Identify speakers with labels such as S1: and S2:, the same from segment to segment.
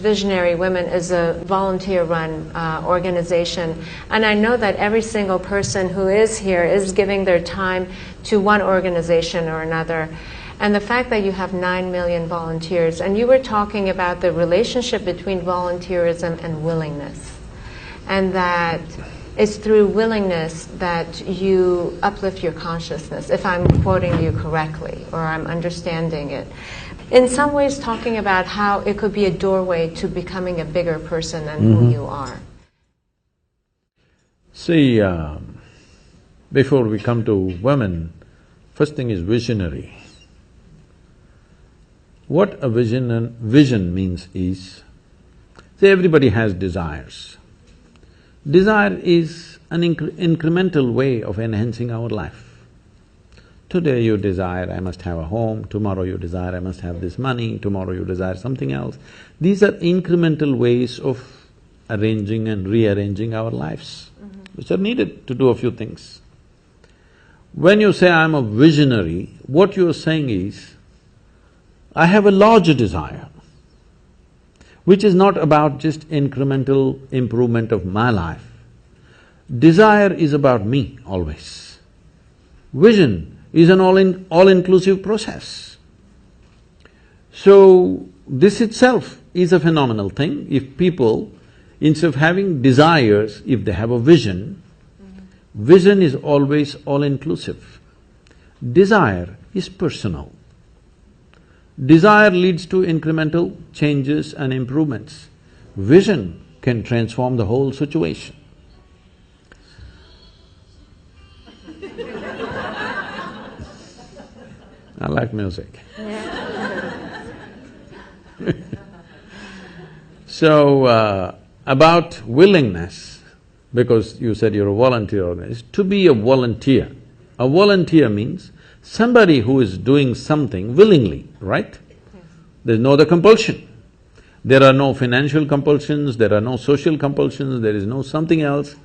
S1: Visionary Women is a volunteer-run organization, and I know that every single person who is here is giving their time to one organization or another. And the fact that you have 9 million volunteers, and you were talking about the relationship between volunteerism and willingness, and that it's through willingness that you uplift your consciousness, if I'm quoting you correctly, or I'm understanding it. In some ways talking about how it could be a doorway to becoming a bigger person than who you are.
S2: See, before we come to women, first thing is visionary. What a vision means is, see, everybody has desires. Desire is an incremental way of enhancing our life. Today you desire, I must have a home, tomorrow you desire, I must have this money, tomorrow you desire something else. These are incremental ways of arranging and rearranging our lives, which are needed to do a few things. When you say, I'm a visionary, what you're saying is, I have a larger desire, which is not about just incremental improvement of my life. Desire is about me always. Vision is an all-inclusive process. So, this itself is a phenomenal thing. If people, instead of having desires, if they have a vision, vision is always all-inclusive. Desire is personal. Desire leads to incremental changes and improvements. Vision can transform the whole situation. I like music. So, about willingness, because you said you're a volunteer, is to be a volunteer. A volunteer means somebody who is doing something willingly, right? There's no other compulsion. There are no financial compulsions, there are no social compulsions, there is no something else.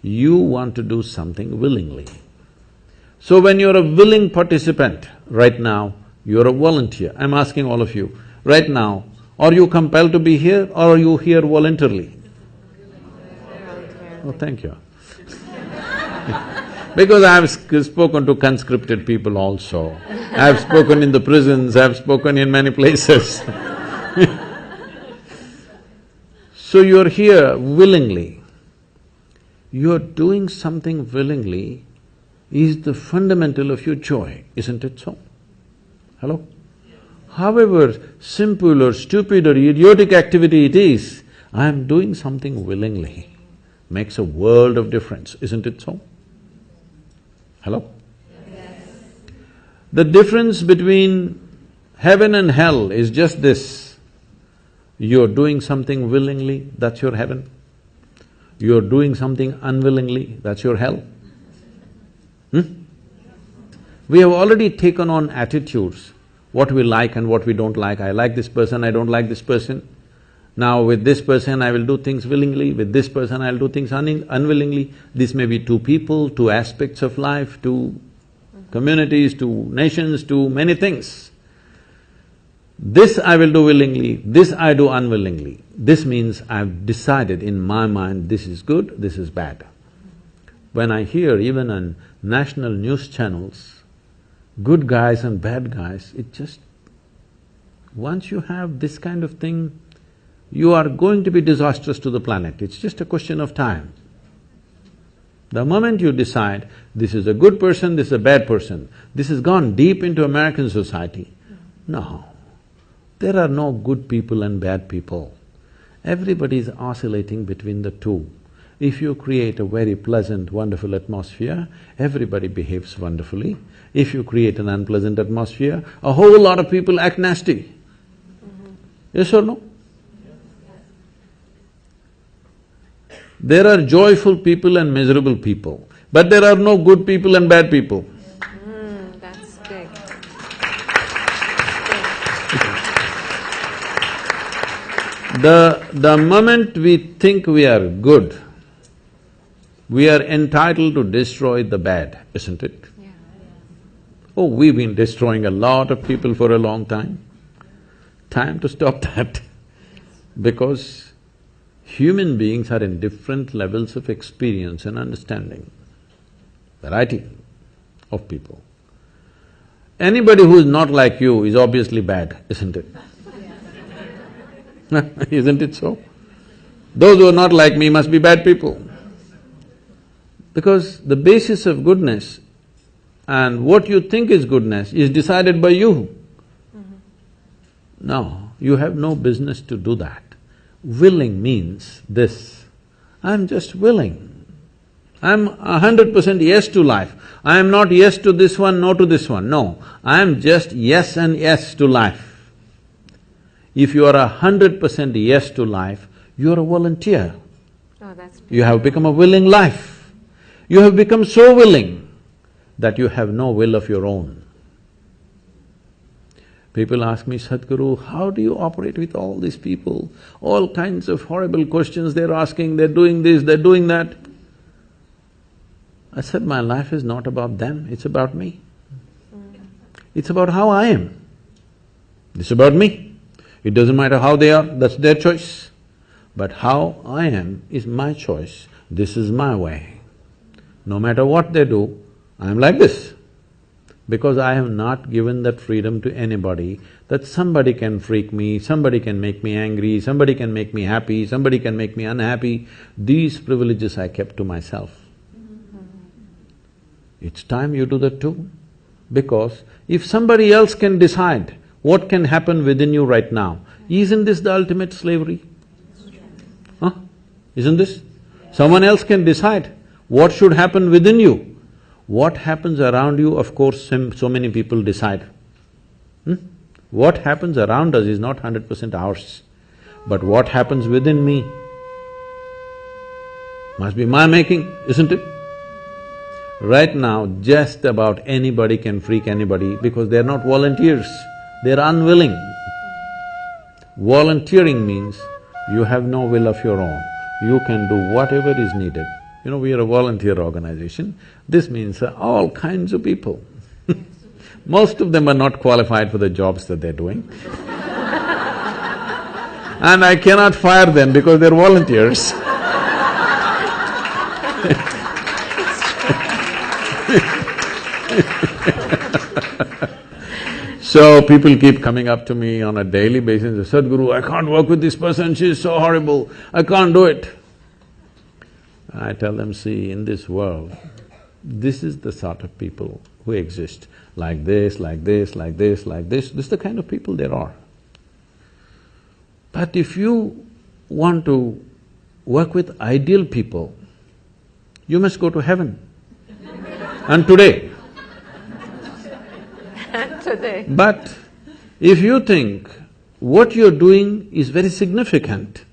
S2: You want to do something willingly. So when you're a willing participant, right now, you're a volunteer. I'm asking all of you, right now, are you compelled to be here or are you here voluntarily? Oh, thank you. Because I've spoken to conscripted people also. I've spoken in the prisons, I've spoken in many places. So you're here willingly. You're doing something willingly is the fundamental of your joy, isn't it so? Hello? However simple or stupid or idiotic activity it is, I am doing something willingly, makes a world of difference, isn't it so? Hello? Yes. The difference between heaven and hell is just this. You're doing something willingly, that's your heaven. You're doing something unwillingly, that's your hell. We have already taken on attitudes, what we like and what we don't like. I like this person, I don't like this person. Now with this person I will do things willingly, with this person I'll do things unwillingly. This may be two people, two aspects of life, two communities, two nations, two many things. This I will do willingly, this I do unwillingly. This means I've decided in my mind this is good, this is bad. When I hear even on national news channels, good guys and bad guys, it just… once you have this kind of thing, you are going to be disastrous to the planet, it's just a question of time. The moment you decide, this is a good person, this is a bad person, this has gone deep into American society. No, there are no good people and bad people. Everybody is oscillating between the two. If you create a very pleasant, wonderful atmosphere, everybody behaves wonderfully. If you create an unpleasant atmosphere, a whole lot of people act nasty. Yes or no? There are joyful people and miserable people, but there are no good people and bad people.
S1: That's big.
S2: The moment we think we are good, we are entitled to destroy the bad, isn't it?
S1: Yeah.
S2: Oh, we've been destroying a lot of people for a long time. Time to stop that. Because human beings are in different levels of experience and understanding, variety of people. Anybody who is not like you is obviously bad, isn't it? Isn't it so? Those who are not like me must be bad people. Because the basis of goodness and what you think is goodness is decided by you. No, you have no business to do that. Willing means this, I'm just willing. I'm 100% yes to life. I am not yes to this one, no to this one, no. I am just yes and yes to life. If you are 100% yes to life, you are a volunteer.
S1: Oh, that's beautiful.
S2: You have become a willing life. You have become so willing that you have no will of your own. People ask me, Sadguru, how do you operate with all these people? All kinds of horrible questions they're asking, they're doing this, they're doing that. I said, my life is not about them, it's about me. It's about how I am. It's about me. It doesn't matter how they are, that's their choice. But how I am is my choice, this is my way. No matter what they do, I'm like this. Because I have not given that freedom to anybody that somebody can freak me, somebody can make me angry, somebody can make me happy, somebody can make me unhappy. These privileges I kept to myself. It's time you do that too. Because if somebody else can decide what can happen within you right now, isn't this the ultimate slavery? Huh? Isn't this? Someone else can decide what should happen within you. What happens around you, of course, so many people decide. What happens around us is not 100% ours. But what happens within me must be my making, isn't it? Right now, just about anybody can freak anybody because they're not volunteers, they're unwilling. Volunteering means you have no will of your own, you can do whatever is needed. You know, we are a volunteer organization, this means all kinds of people. Most of them are not qualified for the jobs that they're doing. And I cannot fire them because they're volunteers. So people keep coming up to me on a daily basis and say, Sadguru, I can't work with this person, she's so horrible, I can't do it. I tell them, see, in this world, this is the sort of people who exist, like this, like this, like this, like this is the kind of people there are. But if you want to work with ideal people, you must go to heaven. And today.
S1: Today.
S2: But if you think what you're doing is very significant,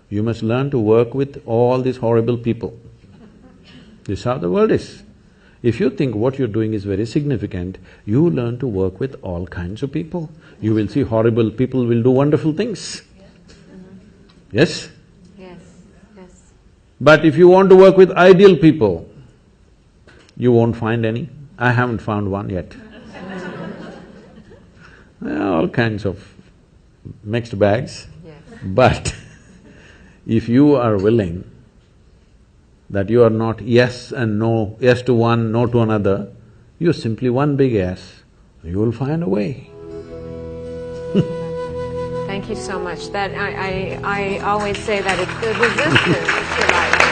S2: you must learn to work with all these horrible people. This is how the world is. If you think what you're doing is very significant, you learn to work with all kinds of people. You will see horrible people will do wonderful things. Yes?
S1: Yes, yes.
S2: But if you want to work with ideal people, you won't find any. I haven't found one yet. There are all kinds of mixed bags.
S1: Yes.
S2: But if you are willing that you are not yes and no, yes to one, no to another, you're simply one big yes, you will find a way.
S1: Thank you so much. That I always say that it's the resistance to life.